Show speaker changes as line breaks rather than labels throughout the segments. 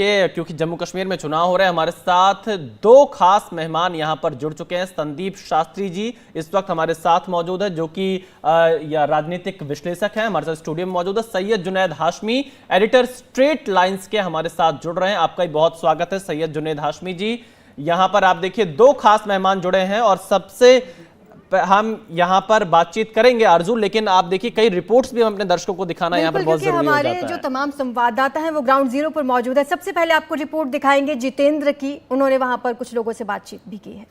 क्योंकि जम्मू कश्मीर में चुनाव हो रहे हैं, हमारे साथ दो खास मेहमान यहां पर जुड़ चुके हैं। संदीप शास्त्री जी इस वक्त हमारे साथ मौजूद है, जो कि राजनीतिक विश्लेषक हैं, हमारे साथ स्टूडियो में मौजूद है। Syed Junaid Hashmi, editor straight lines के, हमारे साथ जुड़ रहे हैं। आपका भी बहुत स्वागत है सैयद जुनैद हाशमी जी। यहां पर आप देखिए दो खास मेहमान जुड़े हैं और सबसे हम यहां पर बातचीत करेंगे आरजू, लेकिन आप देखिए कई रिपोर्ट्स भी हम अपने दर्शकों को दिखाना यहां पर बहुत जरूरी हो जाता है।
हमारे जो तमाम संवाददाता हैं वो ग्राउंड जीरो पर मौजूद है। सबसे पहले आपको रिपोर्ट दिखाएंगे जितेंद्र की, उन्होंने वहां पर कुछ लोगों से बातचीत भी की है।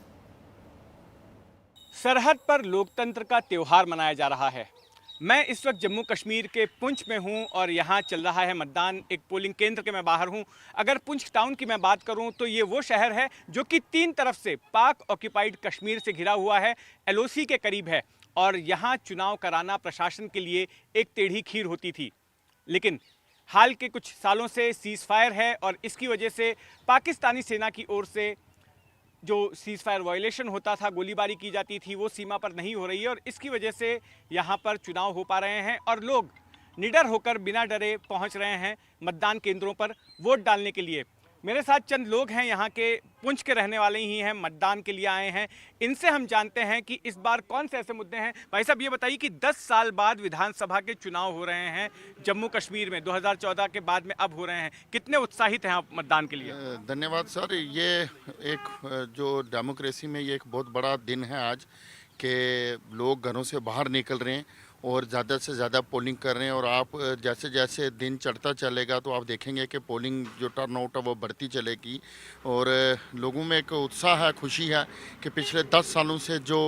सरहद पर लोकतंत्र का त्योहार मनाया जा रहा है। मैं इस वक्त जम्मू कश्मीर के पुंछ में हूं और यहां चल रहा है मतदान। एक पोलिंग केंद्र के मैं बाहर हूं। अगर पुंछ टाउन की मैं बात करूं तो ये वो शहर है जो कि तीन तरफ से पाक ऑक्यूपाइड कश्मीर से घिरा हुआ है, एलओसी के करीब है और यहां चुनाव कराना प्रशासन के लिए एक टेढ़ी खीर होती थी। लेकिन हाल के कुछ सालों से सीज़ फायर है और इसकी वजह से पाकिस्तानी सेना की ओर से जो सीज़ फायर वायलेशन होता था, गोलीबारी की जाती थी, वो सीमा पर नहीं हो रही है और इसकी वजह से यहाँ पर चुनाव हो पा रहे हैं और लोग निडर होकर बिना डरे पहुँच रहे हैं मतदान केंद्रों पर वोट डालने के लिए। मेरे साथ चंद लोग हैं, यहाँ के पुंछ के रहने वाले ही हैं, मतदान के लिए आए हैं। इनसे हम जानते हैं कि इस बार कौन से ऐसे मुद्दे हैं। भाई साहब ये बताइए कि 10 साल बाद विधानसभा के चुनाव हो रहे हैं जम्मू कश्मीर में, 2014 के बाद में अब हो रहे हैं, कितने उत्साहित हैं आप मतदान के लिए?
धन्यवाद सर। ये एक जो डेमोक्रेसी में ये एक बहुत बड़ा दिन है आज, कि लोग घरों से बाहर निकल रहे हैं और ज़्यादा से ज़्यादा पोलिंग कर रहे हैं। और आप जैसे जैसे दिन चढ़ता चलेगा तो आप देखेंगे कि पोलिंग जो टर्न आउट है वो बढ़ती चलेगी और लोगों में एक उत्साह है, खुशी है कि पिछले 10 सालों से जो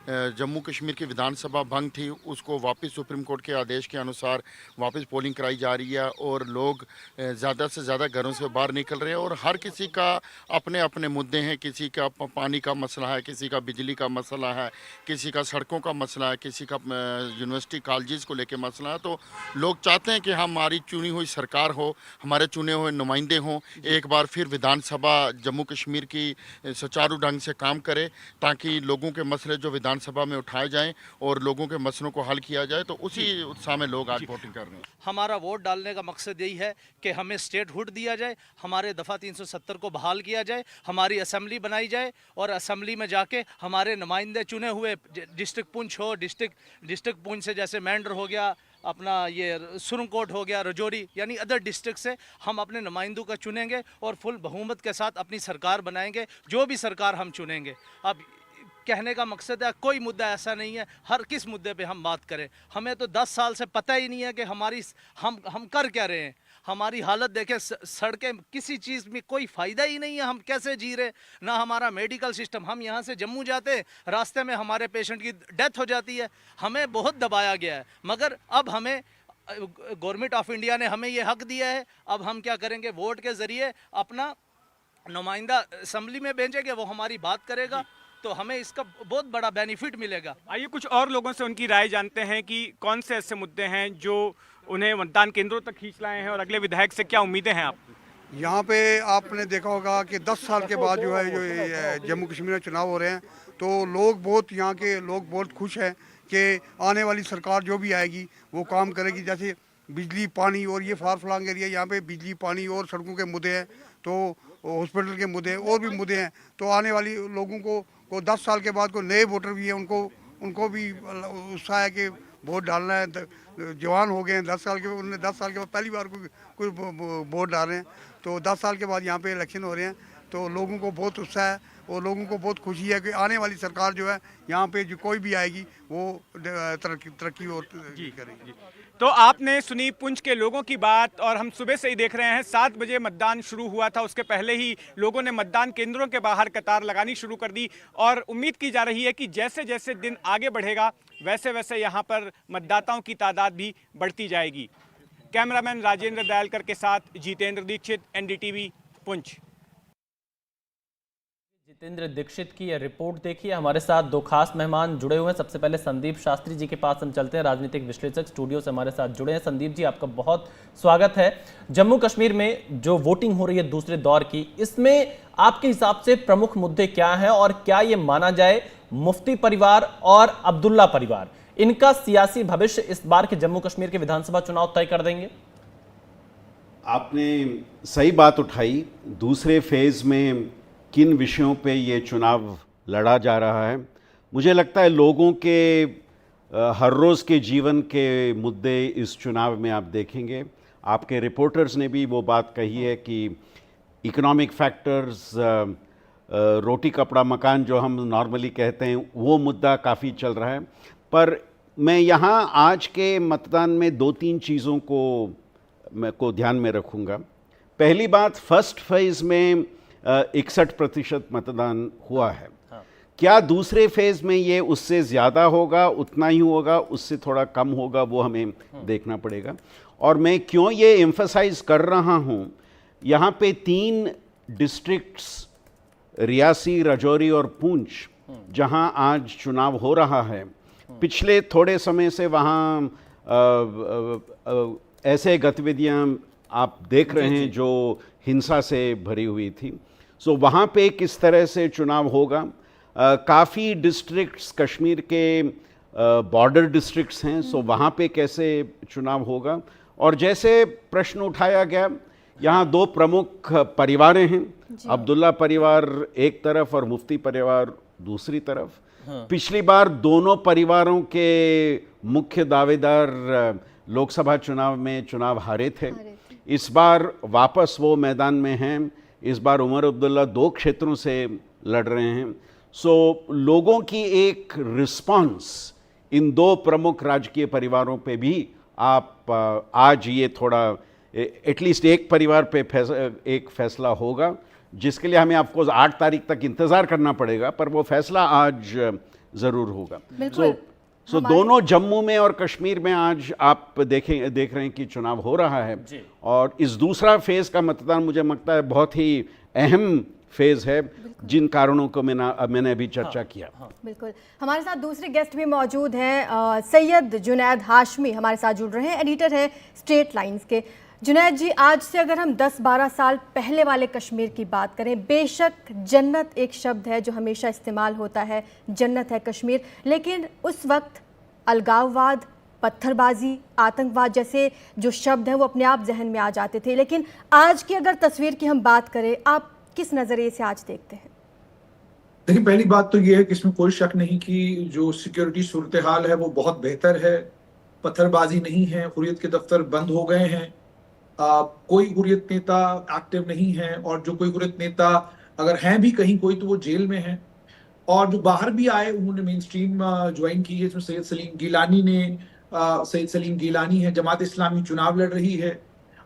जम्मू कश्मीर की विधानसभा भंग थी उसको वापस सुप्रीम कोर्ट के आदेश के अनुसार वापस पोलिंग कराई जा रही है और लोग ज़्यादा से ज़्यादा घरों से बाहर निकल रहे हैं और हर किसी का अपने अपने मुद्दे हैं। किसी का पानी का मसला है, किसी का बिजली का मसला है, किसी का सड़कों का मसला है, किसी का यूनिवर्सिटी कॉलेजेस को लेकर मसला है। तो लोग चाहते हैं कि हमारी चुनी हुई सरकार हो, हमारे चुने हुए नुमाइंदे हों, एक बार फिर विधानसभा जम्मू कश्मीर की सुचारू ढंग से काम करे ताकि लोगों के मसले जो विधानसभा में उठाए जाएं और लोगों के मसलों को हल किया जाए। तो उसी उत्साह में लोग आज वोटिंग कर रहे हैं।
हमारा वोट डालने का मकसद यही है कि हमें स्टेट हुड दिया जाए, हमारे दफ़ा 370 को बहाल किया जाए, हमारी असम्बली बनाई जाए और असम्बली में जाके हमारे नुमाइंदे चुने हुए, डिस्ट्रिक्ट पुंछ हो, डिस्ट्रिक्ट पुंछ से जैसे मैंडर हो गया, अपना ये सुरनकोट हो गया, रजौरी, यानी अदर डिस्ट्रिक्ट से हम अपने नुमाइंदों का चुनेंगे और फुल बहुमत के साथ अपनी सरकार बनाएंगे, जो भी सरकार हम चुनेंगे। अब कहने का मकसद है कोई मुद्दा ऐसा नहीं है, हर किस मुद्दे पे हम बात करें। हमें तो 10 साल से पता ही नहीं है कि हम कर क्या रहे हैं। हमारी हालत देखें, सड़कें, किसी चीज़ में कोई फ़ायदा ही नहीं है, हम कैसे जी रहे। ना हमारा मेडिकल सिस्टम, हम यहाँ से जम्मू जाते रास्ते में हमारे पेशेंट की डेथ हो जाती है। हमें बहुत दबाया गया है, मगर अब हमें गवर्नमेंट ऑफ इंडिया ने हमें ये हक दिया है। अब हम क्या करेंगे, वोट के ज़रिए अपना नुमाइंदा असम्बली में भेजेंगे, वो हमारी बात करेगा, तो हमें इसका बहुत बड़ा बेनिफिट मिलेगा।
आइए कुछ और लोगों से उनकी राय जानते हैं कि कौन से ऐसे मुद्दे हैं जो उन्हें मतदान केंद्रों तक खींच लाए हैं और अगले विधायक से क्या उम्मीदें हैं आप?
यहाँ पे आपने देखा होगा कि 10 साल के बाद जो है जो जम्मू कश्मीर में चुनाव हो रहे हैं, तो लोग बहुत, यहाँ के लोग बहुत खुश हैं कि आने वाली सरकार जो भी आएगी वो काम करेगी। जैसे बिजली, पानी और ये फार फ्लांग एरिया, यहाँ पे बिजली, पानी और सड़कों के मुद्दे हैं, तो हॉस्पिटल के मुद्दे और भी मुद्दे हैं। तो आने वाली लोगों को 10 साल के बाद को नए वोटर भी हैं, उनको भी उत्साह है कि वोट डालना है। जवान हो गए हैं 10 साल के, उन्होंने 10 साल के बाद पहली बार कोई वोट डाल रहे हैं। तो 10 साल के बाद यहाँ पे इलेक्शन हो रहे हैं, तो लोगों को बहुत उत्साह है और लोगों को बहुत खुशी है कि आने वाली सरकार जो है यहाँ पे जो कोई भी आएगी वो तरक्की और करेगी।
तो आपने सुनी पुंछ के लोगों की बात और हम सुबह से ही देख रहे हैं 7 बजे मतदान शुरू हुआ था, उसके पहले ही लोगों ने मतदान केंद्रों के बाहर कतार लगानी शुरू कर दी और उम्मीद की जा रही है कि जैसे जैसे दिन आगे बढ़ेगा वैसे वैसे यहाँ पर मतदाताओं की तादाद भी बढ़ती जाएगी। कैमरामैन राजेंद्र दयालकर के साथ जितेंद्र दीक्षित, एनडीटीवी, पुंछ।
जितेंद्र दीक्षित की यह रिपोर्ट देखिए। हमारे साथ दो खास मेहमान जुड़े हुए हैं। सबसे पहले संदीप शास्त्री जी के पास हम चलते हैं, राजनीतिक विश्लेषक स्टूडियो से हमारे साथ जुड़े हैं। संदीप जी, आपका बहुत स्वागत है। जम्मू कश्मीर में जो वोटिंग हो रही है दूसरे दौर की, इसमें आपके हिसाब से प्रमुख मुद्दे क्या हैं और क्या ये माना जाए मुफ्ती परिवार और अब्दुल्ला परिवार, इनका सियासी भविष्य इस बार के जम्मू कश्मीर के विधानसभा चुनाव तय कर देंगे?
आपने सही बात उठाई। दूसरे फेज़ में किन विषयों पे ये चुनाव लड़ा जा रहा है, मुझे लगता है लोगों के हर रोज़ के जीवन के मुद्दे इस चुनाव में आप देखेंगे। आपके रिपोर्टर्स ने भी वो बात कही है कि इकोनॉमिक फैक्टर्स, रोटी कपड़ा मकान जो हम नॉर्मली कहते हैं, वो मुद्दा काफ़ी चल रहा है। पर मैं यहाँ आज के मतदान में 2-3 चीज़ों को ध्यान में रखूँगा। पहली बात, फर्स्ट फेज़ में 61% मतदान हुआ है। क्या दूसरे फेज़ में ये उससे ज़्यादा होगा, उतना ही होगा, उससे थोड़ा कम होगा, वो हमें देखना पड़ेगा। और मैं क्यों ये एम्फसाइज़ कर रहा हूँ, यहाँ पे 3 डिस्ट्रिक्ट्स, रियासी, राजौरी और पुंछ, जहाँ आज चुनाव हो रहा है, पिछले थोड़े समय से वहाँ ऐसे गतिविधियाँ आप देख रहे हैं जो हिंसा से भरी हुई थी। सो वहाँ पे किस तरह से चुनाव होगा। काफ़ी डिस्ट्रिक्ट्स कश्मीर के बॉर्डर डिस्ट्रिक्ट्स हैं, सो वहाँ पे कैसे चुनाव होगा। और जैसे प्रश्न उठाया गया, यहाँ 2 प्रमुख परिवारें हैं, अब्दुल्ला परिवार एक तरफ और मुफ्ती परिवार दूसरी तरफ। पिछली बार दोनों परिवारों के मुख्य दावेदार लोकसभा चुनाव में चुनाव हारे थे। इस बार वापस वो मैदान में हैं। इस बार उमर अब्दुल्ला 2 क्षेत्रों से लड़ रहे हैं। सो लोगों की एक रिस्पांस इन 2 प्रमुख राजकीय परिवारों पे भी आप आज ये थोड़ा एटलीस्ट एक परिवार पे एक फैसला होगा, जिसके लिए हमें ऑफकोर्स 8 तारीख तक इंतज़ार करना पड़ेगा, पर वो फैसला आज ज़रूर होगा। सो दोनों जम्मू में और कश्मीर में आज आप देख रहे हैं कि चुनाव हो रहा है। और इस दूसरा फेज़ का मतदान मुझे लगता है बहुत ही अहम फेज़ है, जिन कारणों को मैंने अभी चर्चा किया।
बिल्कुल, हमारे साथ दूसरे गेस्ट भी मौजूद हैं। सैयद जुनैद हाशमी हमारे साथ जुड़ रहे हैं, एडिटर हैं स्ट्रेट लाइन्स के। जुनैद जी, आज से अगर हम 10-12 साल पहले वाले कश्मीर की बात करें, बेशक जन्नत एक शब्द है जो हमेशा इस्तेमाल होता है, जन्नत है कश्मीर, लेकिन उस वक्त अलगाववाद, पत्थरबाजी, आतंकवाद जैसे जो शब्द हैं वो अपने आप जहन में आ जाते थे। लेकिन आज की अगर तस्वीर की हम बात करें, आप किस नज़रिए से आज देखते हैं?
देखिए, पहली बात तो ये है कि इसमें कोई शक नहीं कि जो सिक्योरिटी सूरत हाल है वो बहुत बेहतर है। पत्थरबाजी नहीं है, हुर्रियत के दफ्तर बंद हो गए हैं, कोई हुर्रियत नेता एक्टिव नहीं है, और जो कोई हुर्रियत नेता अगर हैं भी कहीं कोई तो वो जेल में हैं। और जो बाहर भी आए उन्होंने मेन स्ट्रीम ज्वाइन की है, इसमें सैयद सलीम गिलानी है, जमात इस्लामी चुनाव लड़ रही है।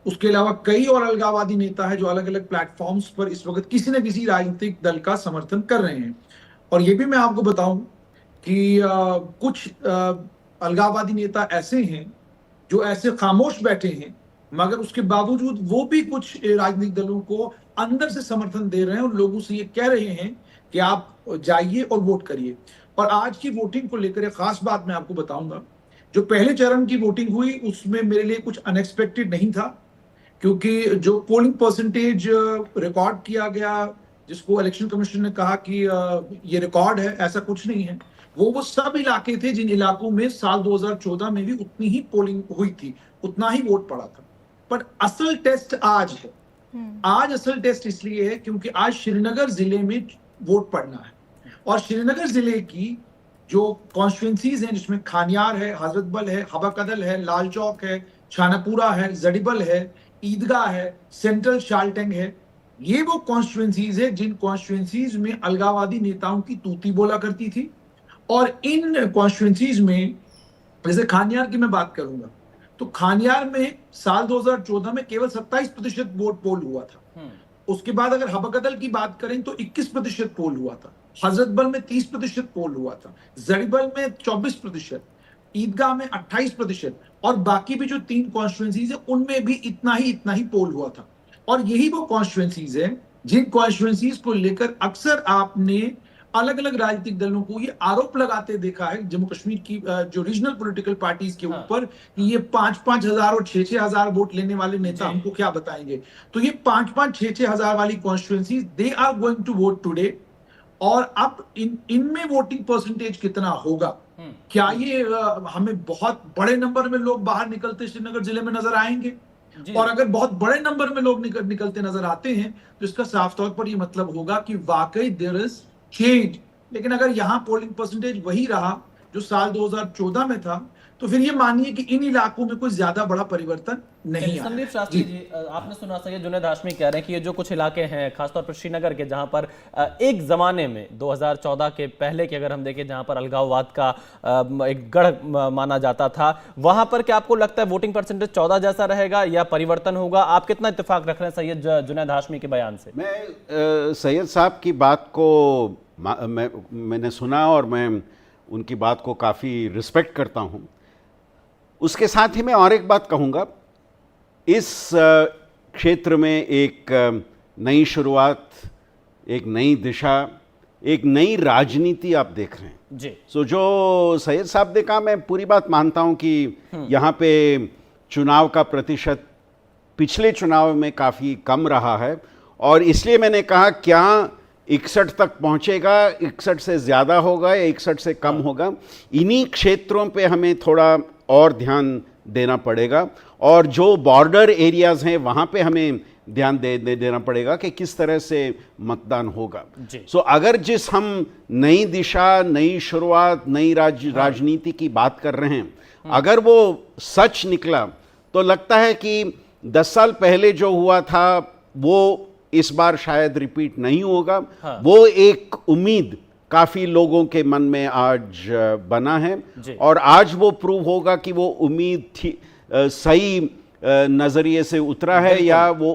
उसके अलावा कई और अलगाववादी नेता है जो अलग अलग प्लेटफॉर्म्स पर इस वक्त किसी न किसी राजनीतिक दल का समर्थन कर रहे हैं। और ये भी मैं आपको बताऊं कि कुछ अलगाववादी नेता ऐसे हैं जो ऐसे खामोश बैठे हैं, मगर उसके बावजूद वो भी कुछ राजनीतिक दलों को अंदर से समर्थन दे रहे हैं और लोगों से ये कह रहे हैं कि आप जाइए और वोट करिए। और आज की वोटिंग को लेकर एक खास बात मैं आपको बताऊंगा। जो पहले चरण की वोटिंग हुई उसमें मेरे लिए कुछ अनएक्सपेक्टेड नहीं था, क्योंकि जो पोलिंग परसेंटेज रिकॉर्ड किया गया, जिसको इलेक्शन कमीशन ने कहा कि ये रिकॉर्ड है, ऐसा कुछ नहीं है। वो सब इलाके थे जिन इलाकों में साल 2014 में भी उतनी ही पोलिंग हुई थी, उतना ही वोट पड़ा था। पर असल टेस्ट आज है। आज असल टेस्ट इसलिए है क्योंकि आज श्रीनगर जिले में वोट पड़ना है, और श्रीनगर जिले की जो कॉन्स्टिट्यूंसीज हैं, जिसमें खानियार है, हजरतबल है, हबा कदल है, लाल चौक है, छानापुरा है, जड़ीबल है, ईदगाह है, सेंट्रल शालटेंग है, ये वो कॉन्स्टिट्यूंसीज है जिन कॉन्स्टिट्यूंसीज में अलगाववादी नेताओं की तूती बोला करती थी। और इन कॉन्स्टिट्यूंसीज में जैसे खानियार की मैं बात करूंगा तो खानियार में साल 2014 में केवल 27% वोट पोल हुआ था। उसके बाद अगर हबकदल की बात करें तो 21% पोल हुआ था, हजरतबल में 30% पोल हुआ था, जड़ीबल में 24%, ईदगाह में 28%, और बाकी भी जो 3 कॉन्स्टिट्यूंसीज है उनमें भी इतना ही पोल हुआ था। और यही वो कॉन्स्टिट्यूंसीज है जिन कॉन्स्टिट्यूंसीज को लेकर अक्सर आपने अलग अलग राजनीतिक दलों को ये आरोप लगाते देखा है जम्मू कश्मीर की जो रीजनल पॉलिटिकल पार्टीज के ऊपर कि ये 5-5 हजार और 6-6 हजार वोट लेने वाले नेता हमको क्या बताएंगे। तो ये 5-5, 6-6 हजार वाली constituencies they are going to vote today. और अब इनमें वोटिंग परसेंटेज कितना होगा, क्या ये हमें बहुत बड़े नंबर में लोग बाहर निकलते श्रीनगर जिले में नजर आएंगे? और अगर बहुत बड़े नंबर में लोग निकलते नजर आते हैं तो इसका साफ तौर पर यह मतलब होगा कि वाकई देयर इज चेंज। लेकिन अगर यहाँ पोलिंग परसेंटेज वही रहा जो साल 2014 में था तो फिर ये मानिए कि इन इलाकों में कोई ज्यादा बड़ा परिवर्तन नहीं आया।
संदीप शास्त्री जी, आपने सुना सैयद जुनैद हाशमी कह रहे हैं कि ये जो कुछ इलाके हैं खासतौर पर श्रीनगर के, जहां पर एक जमाने में 2014 के पहले की अगर हम देखें जहां पर अलगाववाद का एक गढ़ माना जाता था, वहां पर क्या आपको लगता है वोटिंग परसेंटेज 14 जैसा रहेगा या परिवर्तन होगा? आप कितना इत्तेफाक रख रहे हैं सैयद जुनैद हाशमी के बयान से?
मैं सैयद साहब की बात को मैंने सुना और मैं उनकी बात को काफ़ी रिस्पेक्ट करता हूं। उसके साथ ही मैं और एक बात कहूँगा, इस क्षेत्र में एक नई शुरुआत, एक नई दिशा, एक नई राजनीति आप देख रहे हैं
जी।
सो जो सैयद साहब ने कहा, मैं पूरी बात मानता हूं कि यहाँ पे चुनाव का प्रतिशत पिछले चुनाव में काफ़ी कम रहा है और इसलिए मैंने कहा क्या 61 तक पहुंचेगा, 61 से ज़्यादा होगा या 61 से कम होगा। इन्हीं क्षेत्रों पे हमें थोड़ा और ध्यान देना पड़ेगा और जो बॉर्डर एरियाज़ हैं वहाँ पे हमें ध्यान देना पड़ेगा कि किस तरह से मतदान होगा। सो अगर जिस हम नई दिशा, नई शुरुआत, नई राजनीति की बात कर रहे हैं, अगर वो सच निकला तो लगता है कि 10 साल पहले जो हुआ था वो इस बार शायद रिपीट नहीं होगा। वो एक उम्मीद काफ़ी लोगों के मन में आज बना है और आज वो प्रूव होगा कि वो उम्मीद थी सही नज़रिए से उतरा है या वो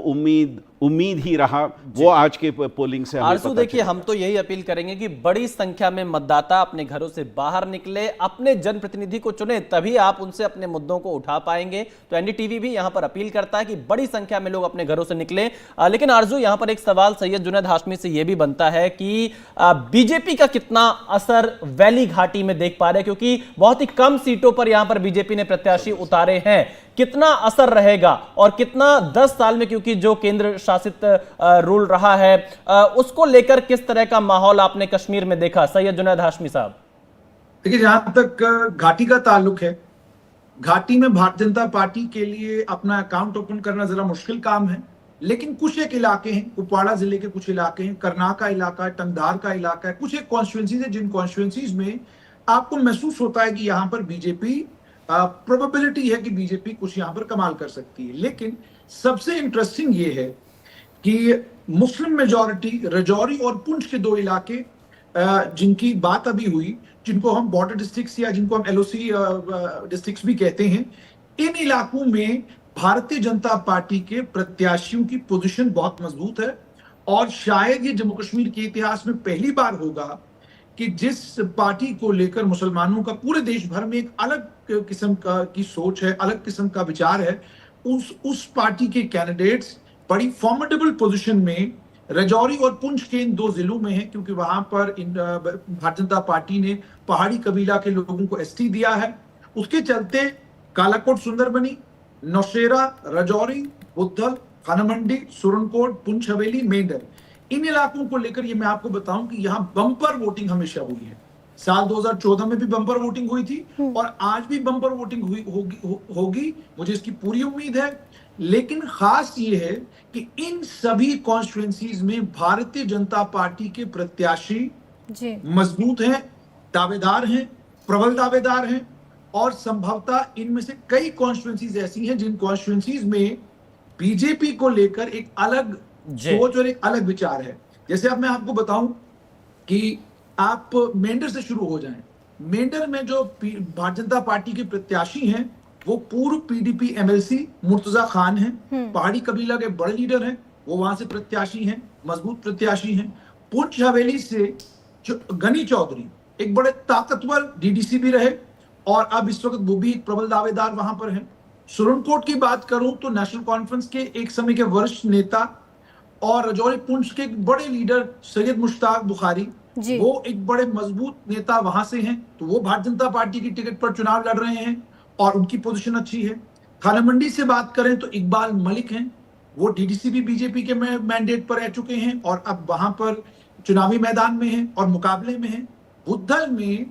उम्मीद ही रहा, वो आज के पोलिंग से हमें
आरजू
पता
देखिए,
चला।
हम तो यही अपील करेंगे कि बड़ी संख्या में मतदाता अपने घरों से बाहर निकले, अपने जनप्रतिनिधि को चुने, तभी आप उनसे अपने मुद्दों को उठा पाएंगे। तो एनडीटीवी भी यहां पर अपील करता है कि बड़ी संख्या में लोग अपने घरों से निकले। लेकिन आरजू, यहां पर एक सवाल सैयद जुनैद हाशमी से यह भी बनता है कि बीजेपी का कितना असर वैली घाटी में देख पा रहे हैं, क्योंकि बहुत ही कम सीटों पर यहां पर बीजेपी ने प्रत्याशी उतारे हैं। कितना असर रहेगा और कितना 10 साल में, क्योंकि जो केंद्र शासित रूल रहा है, उसको लेकर किस तरह का माहौल आपने कश्मीर में देखा? सैयद जुनैद हाशमी साहब।
देखिए, जहां तक घाटी का ताल्लुक है, घाटी में भारतीय जनता पार्टी के लिए अपना अकाउंट ओपन करना जरा मुश्किल काम है, लेकिन कुछ एक इलाके हैं, कुपवाड़ा जिले के कुछ इलाके हैं, करनाल का इलाका है, टंगधार का इलाका है, कुछ एक कॉन्स्टिट्यूंसीज है जिन कॉन्स्टिट्यूंसीज में आपको महसूस होता है कि यहाँ पर बीजेपी प्रोबेबिलिटी है कि बीजेपी कुछ यहाँ पर कमाल कर सकती है। लेकिन सबसे इंटरेस्टिंग ये है कि मुस्लिम मेजॉरिटी राजौरी और पुंछ के 2 इलाके जिनकी बात अभी हुई, जिनको हम बॉर्डर डिस्ट्रिक्ट्स या जिनको हम एलओसी डिस्ट्रिक्ट्स भी कहते हैं, इन इलाकों में भारतीय जनता पार्टी के प्रत्याशियों की पोजीशन बहुत मजबूत है और शायद ये जम्मू कश्मीर के इतिहास में पहली बार होगा कि जिस पार्टी को लेकर मुसलमानों का पूरे देश भर में एक अलग किस्म की सोच है, अलग किस्म का विचार है, उस पार्टी के कैंडिडेट्स बड़ी फॉर्मिडेबल पोजीशन में राजौरी और पुंछ के इन 2 जिलों में हैं, क्योंकि वहां पर भारतीय जनता पार्टी ने पहाड़ी कबीला के लोगों को एसटी दिया है। उसके चलते कालाकोट, सुंदरबनी, नौशेरा, राजौरी, बुद्धल, खानामंडी, सुरनकोट, पुंछ हवेली, मेंढर, इन इलाकों को लेकर ये मैं आपको बताऊं कि यहाँ बम्पर वोटिंग हमेशा हुई है। साल 2014 में भी बम्पर वोटिंग हुई थी और आज भी बम्पर वोटिंग होगी, मुझे इसकी पूरी उम्मीद है। लेकिन खास ये है कि इन सभी कॉन्स्टिट्यूएंसीज में भारतीय जनता पार्टी के प्रत्याशी मजबूत हैं, दावेदार हैं, प्रबल दावेदार हैं और संभवतः इनमें से कई कॉन्स्टिट्यूएंसीज ऐसी हैं जिन कॉन्स्टिट्यूएंसीज में बीजेपी को लेकर एक अलग सोच और एक अलग विचार है। जैसे अब मैं आपको बताऊं कि आप मेंढर से शुरू हो जाएं। मेंढर में जो भारतीय जनता पार्टी के प्रत्याशी हैं वो पूर्व पीडीपी एमएलसी मुर्तजा खान हैं, पहाड़ी कबीला के बड़े लीडर हैं, वो वहां से प्रत्याशी हैं, मजबूत प्रत्याशी हैं। पुंछ हवेली से जो गनी चौधरी एक बड़े ताकतवर डीडीसी भी रहे और अब इस वक्त वो भी एक प्रबल दावेदार वहां पर हैं। सुरनकोट की बात करूं तो नेशनल कॉन्फ्रेंस के एक समय के वरिष्ठ नेता और राजौरी पुंछ के एक बड़े लीडर सैयद मुश्ताक बुखारी, वो एक बड़े मजबूत नेता वहां से हैं, तो वो भारतीय जनता पार्टी की टिकट पर चुनाव लड़ रहे हैं और उनकी पोजीशन अच्छी है। खानामंडी से बात करें तो इकबाल मलिक हैं, वो डीडीसी भी बीजेपी के मैंडेट पर रह चुके हैं और अब वहां पर चुनावी मैदान में हैं और मुकाबले में हैं। बुद्धल में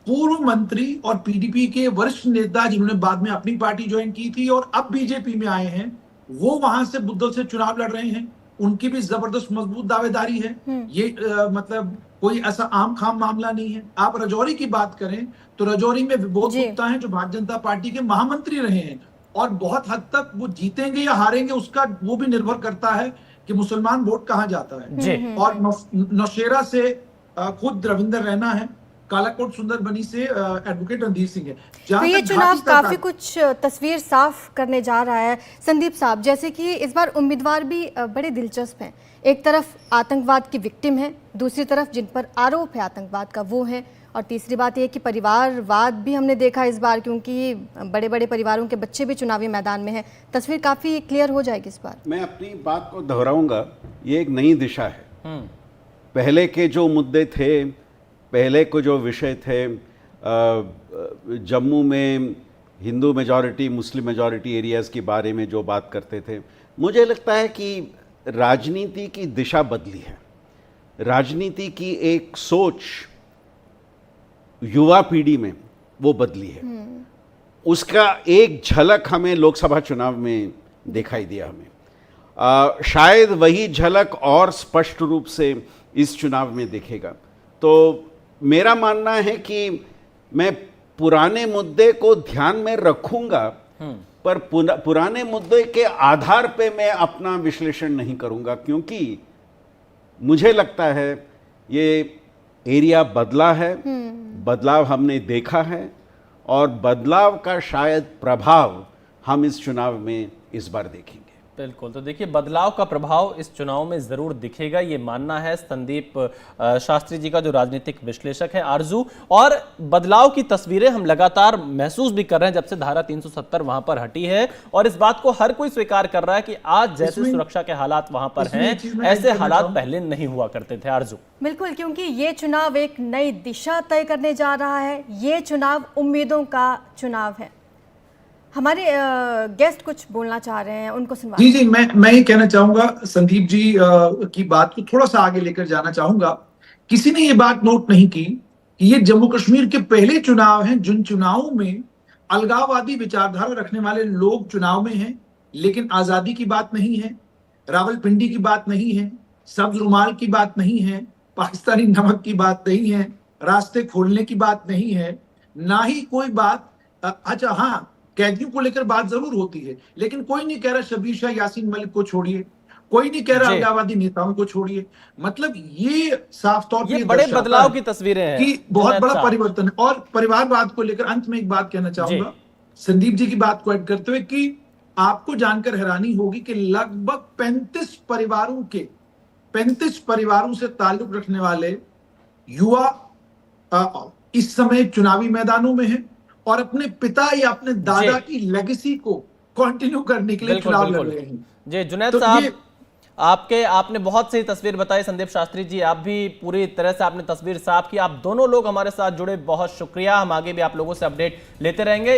पूर्व मंत्री और पीडीपी के वरिष्ठ नेता जिन्होंने बाद में अपनी पार्टी ज्वाइन की थी और अब बीजेपी में आए हैं, वो वहां से बुद्धल से चुनाव लड़ रहे हैं, उनकी भी जबरदस्त मजबूत दावेदारी है। ये मतलब कोई ऐसा आम खाम मामला नहीं है। आप राजौरी की बात करें तो राजौरी में विबोध
जी।
गुप्ता हैं जो भारतीय जनता पार्टी के महामंत्री रहे हैं, और बहुत हद तक वो जीतेंगे या हारेंगे उसका वो भी निर्भर करता है कि मुसलमान वोट कहाँ जाता है।
जी।
और नौशेरा से खुद रविंदर रैना है, कालाकोट सुंदरबनी से एडवोकेट रणधीर सिंह है।
तो
जहां
ये
तक
चुनाव
घाटी का
काफी कुछ तस्वीर साफ करने जा रहा है संदीप साहब, जैसे कि इस बार उम्मीदवार भी बड़े दिलचस्प हैं। एक तरफ आतंकवाद की विक्टिम है, दूसरी तरफ जिन पर आरोप है आतंकवाद का वो है, और तीसरी बात यह कि परिवारवाद भी हमने देखा इस बार, क्योंकि बड़े बड़े परिवारों के बच्चे भी चुनावी मैदान में हैं। तस्वीर काफ़ी क्लियर हो जाएगी इस बार।
मैं अपनी बात को दोहराऊंगा, ये एक नई दिशा है। पहले के जो मुद्दे थे, पहले को जो विषय थे, जम्मू में Hindu majority Muslim majority areas के बारे में जो बात करते थे, मुझे लगता है कि राजनीति की दिशा बदली है। राजनीति की एक सोच युवा पीढ़ी में वो बदली है। उसका एक झलक हमें लोकसभा चुनाव में दिखाई दिया। हमें शायद वही झलक और स्पष्ट रूप से इस चुनाव में दिखेगा। तो मेरा मानना है कि मैं पुराने मुद्दे को ध्यान में रखूंगा, पर पुराने मुद्दे के आधार पे मैं अपना विश्लेषण नहीं करूंगा, क्योंकि मुझे लगता है ये एरिया बदला है, बदलाव हमने देखा है, और बदलाव का शायद प्रभाव हम इस चुनाव में इस बार देखेंगे।
बिल्कुल, तो देखिए बदलाव का प्रभाव इस चुनाव में जरूर दिखेगा, ये मानना है संदीप शास्त्री जी का, जो राजनीतिक विश्लेषक है। आरजू, और बदलाव की तस्वीरें हम लगातार महसूस भी कर रहे हैं जब से धारा 370 वहां पर हटी है, और इस बात को हर कोई स्वीकार कर रहा है कि आज जैसे सुरक्षा के हालात वहां पर हैं, ऐसे हालात पहले नहीं हुआ करते थे। आरजू,
बिल्कुल, क्योंकि ये चुनाव एक नई दिशा तय करने जा रहा है। ये चुनाव उम्मीदों का चुनाव है। हमारे गेस्ट कुछ बोलना चाह रहे हैं, उनको सुनवा।
जी, मैं ये कहना चाहूंगा, संदीप जी की बात को थोड़ा सा आगे लेकर जाना चाहूंगा। किसी ने ये बात नोट नहीं की कि ये जम्मू कश्मीर के पहले चुनाव हैं जिन चुनावों में अलगाववादी विचारधारा रखने वाले लोग चुनाव में हैं, लेकिन आजादी की बात नहीं है, रावलपिंडी की बात नहीं है, सब्ज रुमाल की बात नहीं है, पाकिस्तानी नमक की बात नहीं है, रास्ते खोलने की बात नहीं है, ना ही कोई बात अच्छा हाँ कैदियों को लेकर बात जरूर होती है, लेकिन कोई नहीं कह रहा शबीर शाह यासीन मलिक को छोड़िए, कोई नहीं कह रहा अलगाववादी नेताओं को छोड़िए। मतलब ये साफ तौर
ये बड़े बदलाव की तस्वीरें हैं
कि बहुत बड़ा परिवर्तन है। और परिवारवाद को लेकर अंत में एक बात कहना चाहूंगा संदीप जी की बात को ऐड करते हुए, कि आपको जानकर हैरानी होगी कि लगभग 35 परिवारों से ताल्लुक रखने वाले युवा इस समय चुनावी मैदानों में हैं और अपने पिता या अपने दादा की लेगेसी को कंटिन्यू करने के लिए चुनाव लड़ रहे हैं।
जी जुनैद
तो
साहब, आपने बहुत सही तस्वीर बताई। संदीप शास्त्री जी, आप भी पूरी तरह से आपने तस्वीर साफ की। आप दोनों लोग हमारे साथ जुड़े, बहुत शुक्रिया। हम आगे भी आप लोगों से अपडेट लेते रहेंगे।